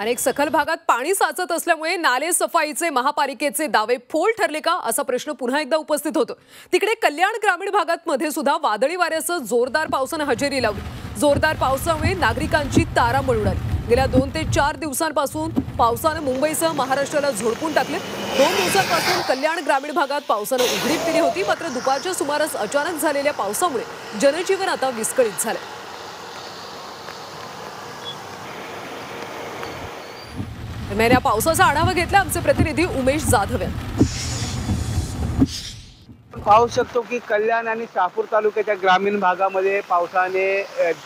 अनेक सखल भागात पाणी साचत असल्यामुळे नाले सफाईचे महापालिकेचे दावे फोल ठरले का असा प्रश्न पुन्हा एकदा उपस्थित होतो। तिकडे कल्याण ग्रामीण भागात मध्ये सुद्धा वादळी वाऱ्यासह जोरदार पावसाने हजेरी लावली। जोरदार पावसामुळे नागरिकांची तारांबळ उडाली। गेल्या 2 ते 4 दिवसांपासून पावसाने मुंबईसह महाराष्ट्राला झोडपून टाकले। 2 दिवसांपासून कल्याण ग्रामीण भागात पावसाने उघडीप दिली होती, मात्र दुपारच्या सुमारास अचानक झालेल्या पावसामुळे जनजीवन आता विस्कळीत झाले। दरम्यान या पावसाचा आढावा घेतला आमचे प्रतिनिधी उमेश जाधव यांनी। पाहू शकतो की कल्याण आणि शहापूर तालुक्याच्या ग्रामीण भागामध्ये पावसाने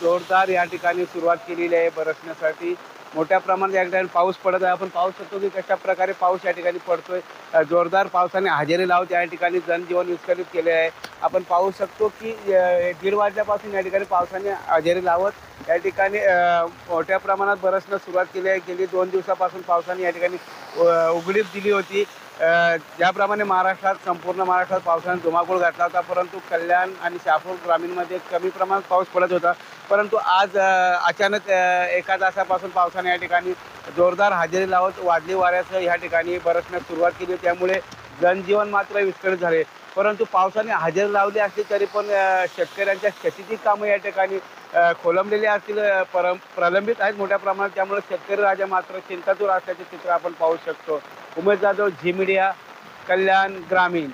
जोरदार या ठिकाणी सुरुवात केलेली आहे बरसण्यासाठी। मोठ्या प्रमाणात या ठिकाणी पाऊस पडत आहे। आपण पाहू शकतो की कशा प्रकारे पाऊस या ठिकाणी पडतोय। जोरदार पावसाने हजेरी लावत या ठिकाणी जनजीवन विस्कळीत केले आहे। आपण पाहू शकतो की 1:30 वाजल्यापासून या ठिकाणी पावसाने हजेरी लावत या ठिकाणी मोठ्या प्रमाणात बरसण्यास सुरुवात केली आहे। गेली 2 दिवसापासून पावसाने या ठिकाणी उघडीप दिली होती। ज्याप्रमाणे संपूर्ण महाराष्ट्रात पावसाने धुमाकूळ घातला होता, परंतु कल्याण आणि शहापूर ग्रामीणमध्ये कमी प्रमाणात पाऊस पडत होता। परंतु आज अचानक एका तासापासून पावसाने या ठिकाणी जोरदार हजेरी लावत वादळी वाऱ्यासह या ठिकाणी बरसण्यास सुरुवात केली। त्यामुळे जनजीवन मात्र विस्कळीत झाले। परंतु पावसाने हजेरी लावली असली तरी पण शेतकऱ्यांच्या शेतीची कामं या ठिकाणी खोळंबलेली असतील, प्रलंबित आहेत मोठ्या प्रमाणात। त्यामुळे शेतकरी राजा मात्र चिंतातूर असल्याचे चित्र आपण पाहू शकतो। उमेश जाधव, झी मीडिया, कल्याण ग्रामीण।